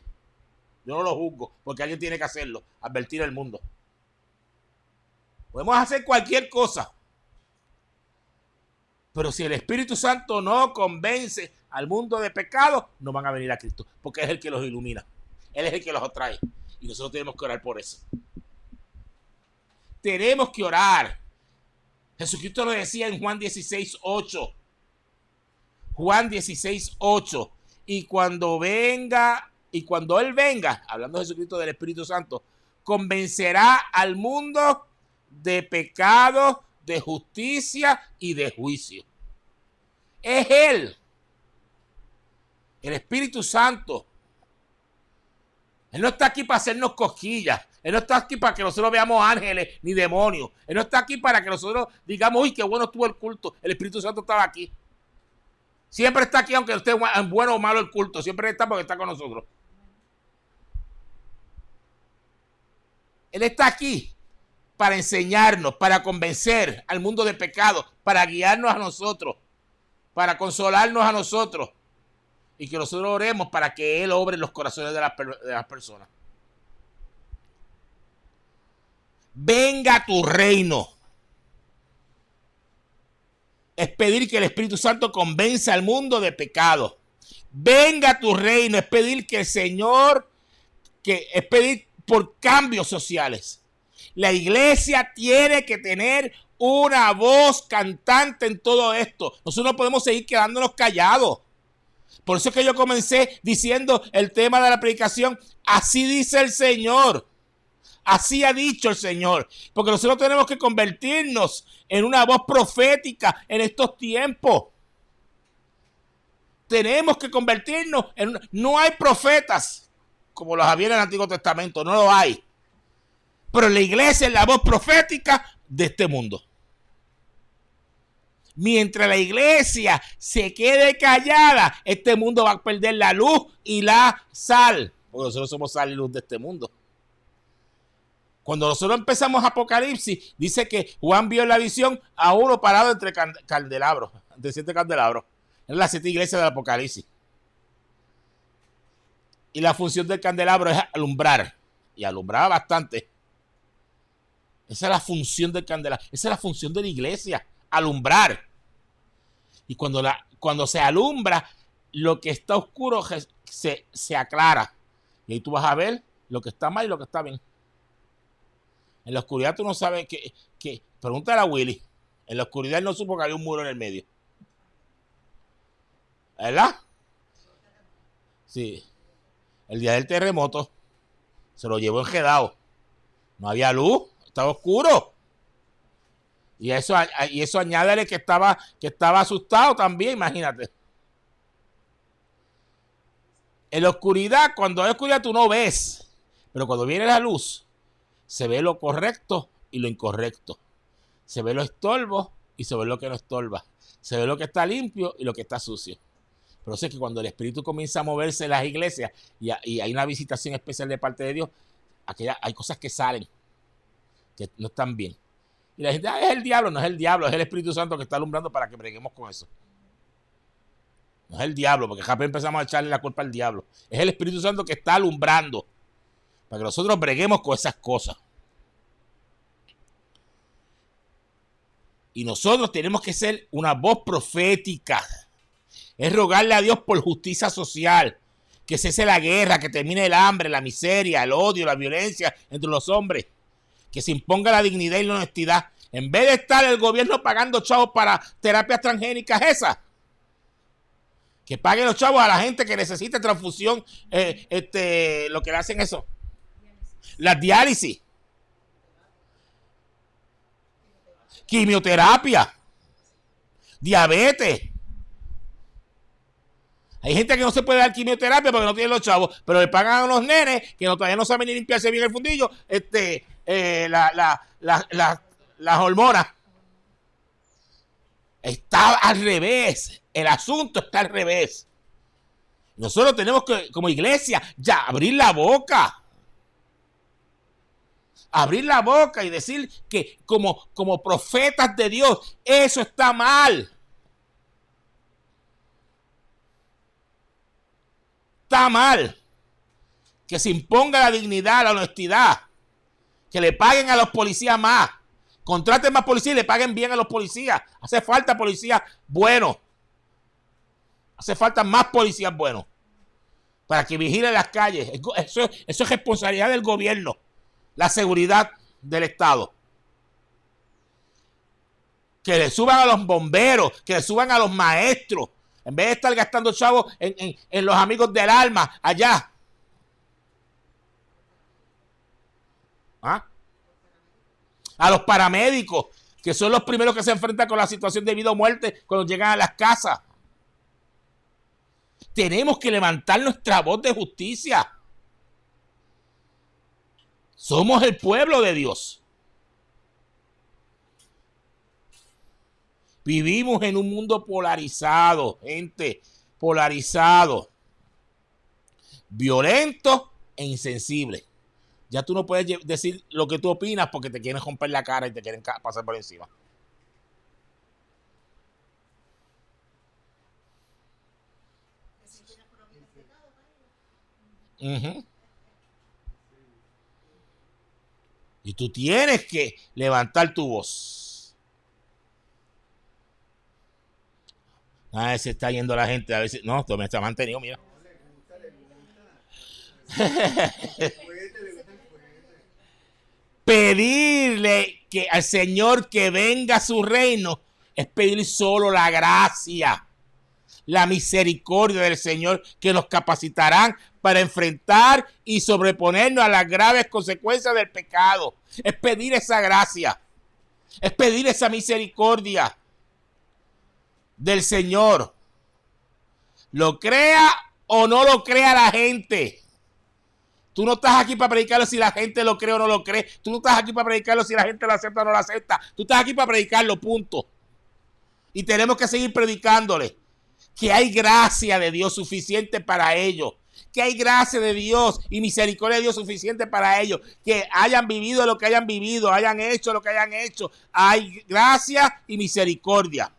Yo no lo juzgo, porque alguien tiene que hacerlo, advertir al mundo. Podemos hacer cualquier cosa. Pero si el Espíritu Santo no convence al mundo de pecado, no van a venir a Cristo, porque es el que los ilumina. Él es el que los atrae. Y nosotros tenemos que orar por eso. Tenemos que orar. Jesucristo lo decía en Juan 16:8. Juan 16:8. Y cuando Él venga, hablando de Jesucristo del Espíritu Santo, convencerá al mundo de pecado, de justicia y de juicio. Es Él, el Espíritu Santo. Él no está aquí para hacernos cosquillas. Él no está aquí para que nosotros veamos ángeles ni demonios. Él no está aquí para que nosotros digamos, uy, qué bueno estuvo el culto. El Espíritu Santo estaba aquí. Siempre está aquí, aunque esté bueno o malo el culto. Siempre está porque está con nosotros. Él está aquí para enseñarnos, para convencer al mundo de pecado, para guiarnos a nosotros, para consolarnos a nosotros y que nosotros oremos para que Él obre en los corazones de las personas. Venga tu reino. Es pedir que el Espíritu Santo convenza al mundo de pecado. Venga tu reino. Es pedir que el Señor, es pedir por cambios sociales. La iglesia tiene que tener una voz cantante en todo esto. Nosotros no podemos seguir quedándonos callados. Por eso es que yo comencé diciendo el tema de la predicación. Así dice el Señor. Así ha dicho el Señor. Porque nosotros tenemos que convertirnos en una voz profética en estos tiempos. Tenemos que convertirnos en... No hay profetas como los había en el Antiguo Testamento. No lo hay. Pero la iglesia es la voz profética de este mundo. Mientras la iglesia se quede callada, este mundo va a perder la luz y la sal. Porque nosotros somos sal y luz de este mundo. Cuando nosotros empezamos Apocalipsis, dice que Juan vio en la visión a uno parado entre candelabros, entre 7 candelabros. Es las 7 iglesias del Apocalipsis. Y la función del candelabro es alumbrar. Y alumbraba bastante. Esa es la función del candelabro. Esa es la función de la iglesia. Alumbrar. Y cuando se alumbra, lo que está oscuro se aclara. Y ahí tú vas a ver lo que está mal y lo que está bien. En la oscuridad tú no sabes que pregúntale a Willy. En la oscuridad él no supo que había un muro en el medio. ¿Verdad? Sí. El día del terremoto se lo llevó enjedado. No había luz, estaba oscuro. Y eso añádele que estaba asustado también, imagínate. En la oscuridad, cuando hay oscuridad tú no ves. Pero cuando viene la luz, se ve lo correcto y lo incorrecto. Se ve lo estorbo y se ve lo que no estorba. Se ve lo que está limpio y lo que está sucio. Pero sé que cuando el Espíritu comienza a moverse en las iglesias y hay una visitación especial de parte de Dios, hay cosas que salen, que no están bien. Y la gente, es el diablo. No es el diablo, es el Espíritu Santo que está alumbrando para que breguemos con eso. No es el diablo, porque rápido empezamos a echarle la culpa al diablo. Es el Espíritu Santo que está alumbrando para que nosotros breguemos con esas cosas. Y nosotros tenemos que ser una voz profética. Es rogarle a Dios por justicia social, que cese la guerra, que termine el hambre, la miseria, el odio, la violencia entre los hombres, que se imponga la dignidad y la honestidad. En vez de estar el gobierno pagando chavos para terapias transgénicas esas, que paguen los chavos a la gente que necesita transfusión, lo que le hacen eso, la diálisis, quimioterapia, diabetes. Hay gente que no se puede dar quimioterapia porque no tiene los chavos, pero le pagan a unos nenes que todavía no saben ni limpiarse bien el fundillo, las hormonas. Está al revés. El asunto está al revés. Nosotros tenemos que, como iglesia, ya abrir la boca. Abrir la boca y decir que como profetas de Dios, eso está mal. Está mal. Que se imponga la dignidad, la honestidad. Que le paguen a los policías más. Contraten más policías y le paguen bien a los policías. Hace falta policías buenos. Hace falta más policías buenos. Para que vigilen las calles. Eso es responsabilidad del gobierno. La seguridad del Estado. Que le suban a los bomberos. Que le suban a los maestros. En vez de estar gastando chavos en los amigos del alma allá. ¿Ah? A los paramédicos, que son los primeros que se enfrentan con la situación de vida o muerte cuando llegan a las casas. Tenemos que levantar nuestra voz de justicia. Somos el pueblo de Dios. Vivimos en un mundo polarizado, gente, polarizado, violento e insensible. Ya tú no puedes decir lo que tú opinas porque te quieren romper la cara y te quieren pasar por encima. Uh-huh. Y tú tienes que levantar tu voz. A ver si está yendo la gente. A ver si... No, esto me está mantenido, mira. Pedirle que al Señor que venga a su reino es pedir solo la gracia, la misericordia del Señor que nos capacitarán para enfrentar y sobreponernos a las graves consecuencias del pecado. Es pedir esa gracia, es pedir esa misericordia del Señor. Lo crea o no lo crea la gente. Tú no estás aquí para predicarlo si la gente lo cree o no lo cree. Tú no estás aquí para predicarlo si la gente lo acepta o no lo acepta. Tú estás aquí para predicarlo, punto. Y tenemos que seguir predicándole que hay gracia de Dios suficiente para ellos. Que hay gracia de Dios y misericordia de Dios suficiente para ellos. Que hayan vivido lo que hayan vivido, hayan hecho lo que hayan hecho. Hay gracia y misericordia.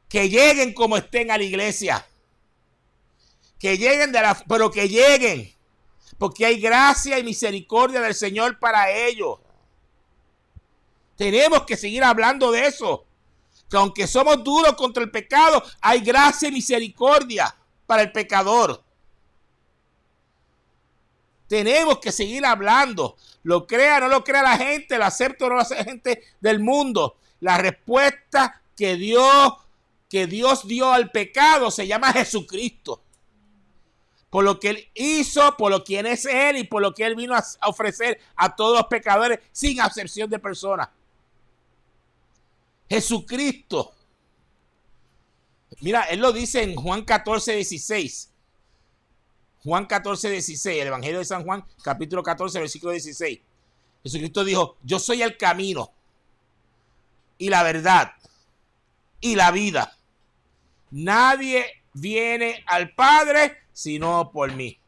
Que lleguen como estén a la iglesia. Que lleguen pero que lleguen. Porque hay gracia y misericordia del Señor para ellos. Tenemos que seguir hablando de eso. Que aunque somos duros contra el pecado, hay gracia y misericordia para el pecador. Tenemos que seguir hablando. Lo crea o no lo crea la gente, lo acepta o no lo acepta la gente del mundo. La respuesta que Dios dio al pecado se llama Jesucristo. por lo que Él hizo, por lo quien es Él y por lo que Él vino a ofrecer a todos los pecadores sin acepción de personas. Jesucristo. Mira, Él lo dice en Juan 14:16. Juan 14:16, el Evangelio de San Juan, capítulo 14, versículo 16. Jesucristo dijo, yo soy el camino y la verdad y la vida. Nadie viene al Padre sino por mí.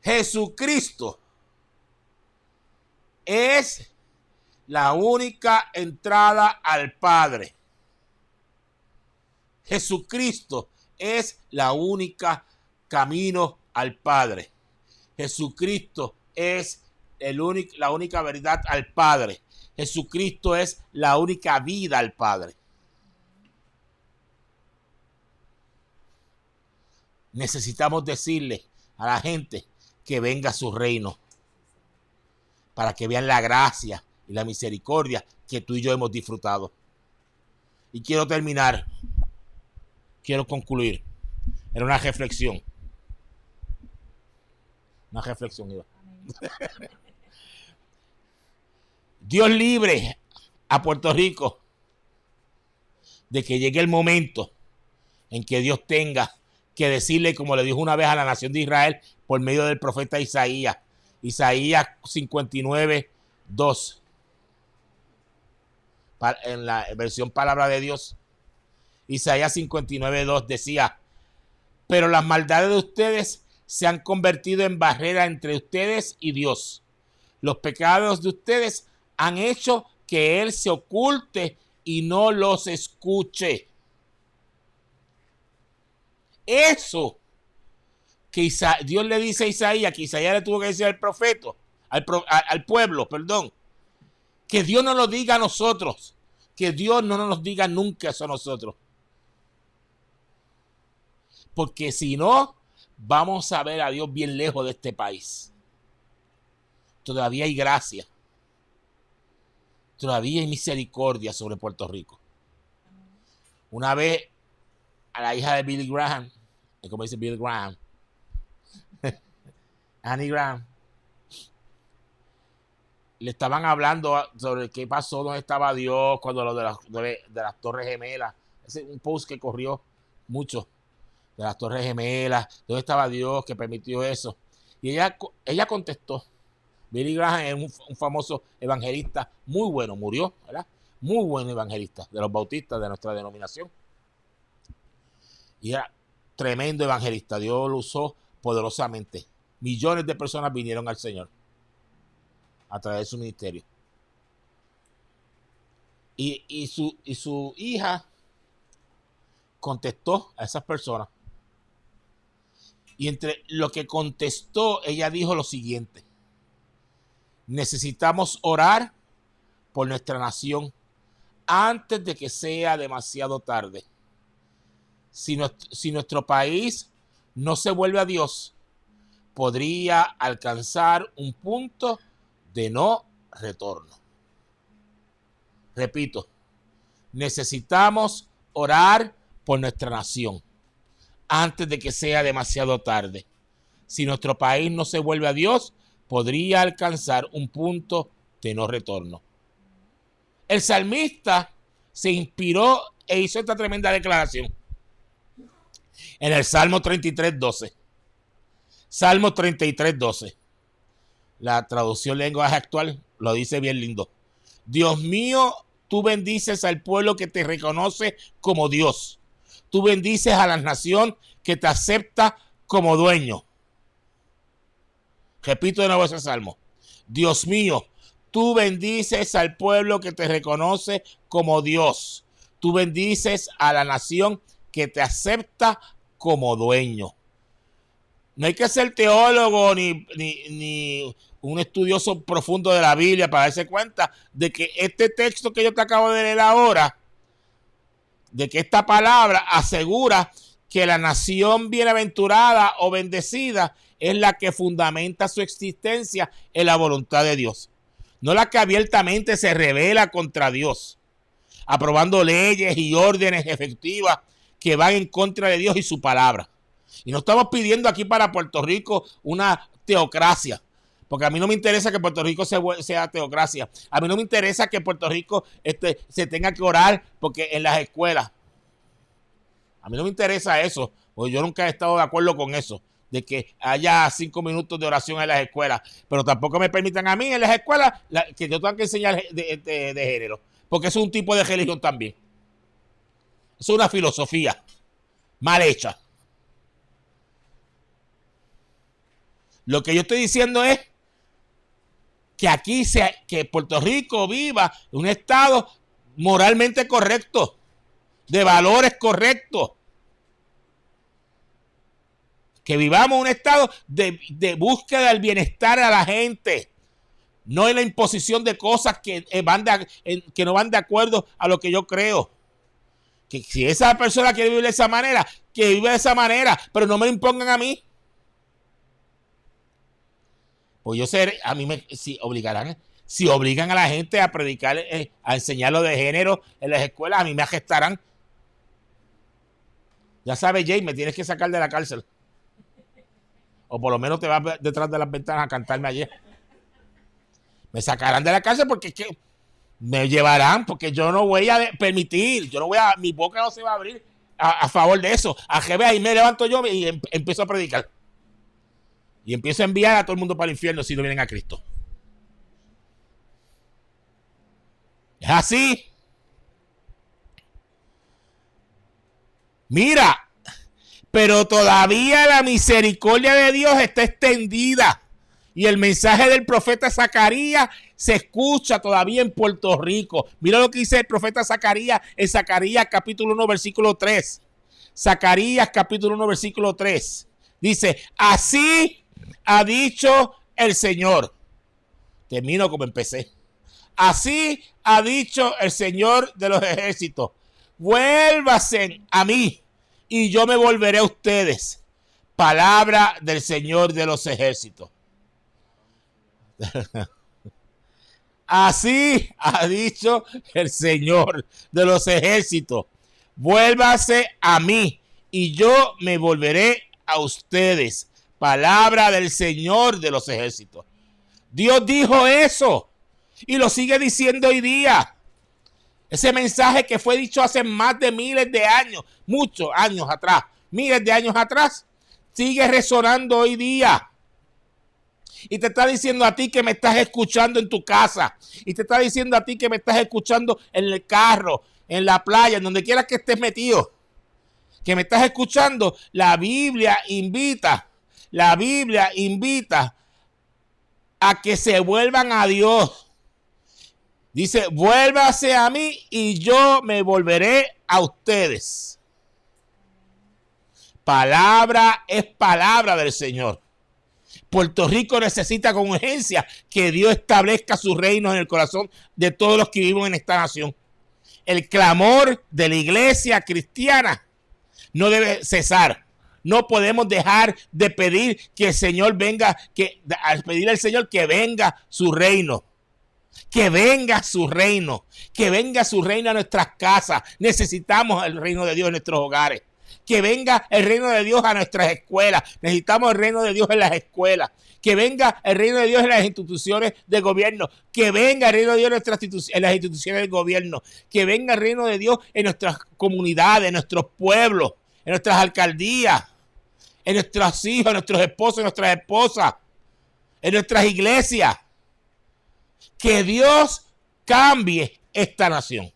Jesucristo es la única entrada al Padre. Jesucristo es la única camino al Padre. Jesucristo es la única verdad al Padre. Jesucristo es la única vida al Padre. Necesitamos decirle a la gente que venga a su reino para que vean la gracia y la misericordia que tú y yo hemos disfrutado. Y quiero terminar, quiero concluir. Era una reflexión. Una reflexión, Iván. Dios libre a Puerto Rico de que llegue el momento en que Dios tenga que decirle, como le dijo una vez a la nación de Israel por medio del profeta Isaías. Isaías 59:2. En la versión Palabra de Dios. Isaías 59:2 decía, pero las maldades de ustedes se han convertido en barrera entre ustedes y Dios. Los pecados de ustedes han hecho que Él se oculte y no los escuche. Eso que Dios le dice a Isaías, que Isaías le tuvo que decir al profeta, al pueblo, perdón, que Dios no lo diga a nosotros, que Dios no nos diga nunca eso a nosotros. Porque si no, vamos a ver a Dios bien lejos de este país. Todavía hay gracia. Todavía hay misericordia sobre Puerto Rico. Una vez a la hija de Billy Graham, como dice Billy Graham, Annie Graham, le estaban hablando sobre qué pasó, dónde estaba Dios cuando lo de las Torres Gemelas. Ese es un post que corrió mucho de las Torres Gemelas, dónde estaba Dios que permitió eso. Y ella contestó. Billy Graham es un famoso evangelista muy bueno, murió, ¿verdad? Muy buen evangelista de los bautistas de nuestra denominación. Y era tremendo evangelista. Dios lo usó poderosamente. Millones de personas vinieron al Señor a través de su ministerio. Y su hija contestó a esas personas. Y entre lo que contestó, ella dijo lo siguiente: necesitamos orar por nuestra nación antes de que sea demasiado tarde. Si nuestro país no se vuelve a Dios, podría alcanzar un punto de no retorno. Repito, necesitamos orar por nuestra nación antes de que sea demasiado tarde. Si nuestro país no se vuelve a Dios, podría alcanzar un punto de no retorno. El salmista se inspiró e hizo esta tremenda declaración en el Salmo 33:12. Salmo 33:12. La traducción lenguaje actual lo dice bien lindo. Dios mío, tú bendices al pueblo que te reconoce como Dios. Tú bendices a la nación que te acepta como dueño. Repito de nuevo ese salmo. Dios mío, tú bendices al pueblo que te reconoce como Dios. Tú bendices a la nación que te acepta como dueño. No hay que ser teólogo ni un estudioso profundo de la Biblia para darse cuenta de que este texto que yo te acabo de leer ahora, de que esta palabra asegura que la nación bienaventurada o bendecida es la que fundamenta su existencia en la voluntad de Dios, no la que abiertamente se rebela contra Dios, aprobando leyes y órdenes efectivas que van en contra de Dios y su palabra. Y no estamos pidiendo aquí para Puerto Rico una teocracia, porque a mí no me interesa que Puerto Rico sea teocracia. A mí no me interesa que Puerto Rico se tenga que orar porque en las escuelas. A mí no me interesa eso, porque yo nunca he estado de acuerdo con eso, de que haya 5 minutos de oración en las escuelas, pero tampoco me permitan a mí en las escuelas que yo tenga que enseñar de género, porque eso es un tipo de religión también. Eso es una filosofía mal hecha. Lo que yo estoy diciendo es que que Puerto Rico viva en un estado moralmente correcto, de valores correctos. Que vivamos un estado de búsqueda del bienestar a la gente, no en la imposición de cosas que no van de acuerdo a lo que yo creo. Que si esa persona quiere vivir de esa manera, que vive de esa manera, pero no me lo impongan a mí. Pues yo sé, si obligan a la gente a predicar, a enseñar lo de género en las escuelas, a mí me agestarán. Ya sabes, Jay, me tienes que sacar de la cárcel. O por lo menos te vas detrás de las ventanas a cantarme ayer. Me sacarán de la cárcel porque me llevarán, porque yo no voy a permitir, mi boca no se va a abrir a favor de eso. A que ahí me levanto yo y empiezo a predicar. Y empiezo a enviar a todo el mundo para el infierno si no vienen a Cristo. Es así. Mira, pero todavía la misericordia de Dios está extendida. Y el mensaje del profeta Zacarías se escucha todavía en Puerto Rico. Mira lo que dice el profeta Zacarías en Zacarías capítulo 1, versículo 3. Zacarías capítulo 1, versículo 3. Dice, así ha dicho el Señor. Termino como empecé. Así ha dicho el Señor de los ejércitos. Vuélvase a mí y yo me volveré a ustedes. Palabra del Señor de los ejércitos. Así ha dicho el Señor de los ejércitos. Vuélvase a mí y yo me volveré a ustedes. Palabra del Señor de los ejércitos. Dios dijo eso y lo sigue diciendo hoy día. Ese mensaje que fue dicho hace más de miles de años, muchos años atrás, miles de años atrás, sigue resonando hoy día. Y te está diciendo a ti que me estás escuchando en tu casa. Y te está diciendo a ti que me estás escuchando en el carro, en la playa, en donde quieras que estés metido. Que me estás escuchando. La Biblia invita a que se vuelvan a Dios. Dice, vuélvase a mí y yo me volveré a ustedes. Palabra es palabra del Señor. Puerto Rico necesita con urgencia que Dios establezca su reino en el corazón de todos los que vivimos en esta nación. El clamor de la iglesia cristiana no debe cesar. No podemos dejar de pedir que el Señor venga, al pedir al Señor que venga su reino. Que venga su reino. Que venga su reino a nuestras casas. Necesitamos el reino de Dios en nuestros hogares. Que venga el reino de Dios a nuestras escuelas. Necesitamos el reino de Dios en las escuelas. Que venga el reino de Dios en las instituciones de gobierno. Que venga el reino de Dios en las instituciones del gobierno. Que venga el reino de Dios en nuestras comunidades, en nuestros pueblos, en nuestras alcaldías, en nuestros hijos, en nuestros esposos, en nuestras esposas, en nuestras iglesias. Que Dios cambie esta nación.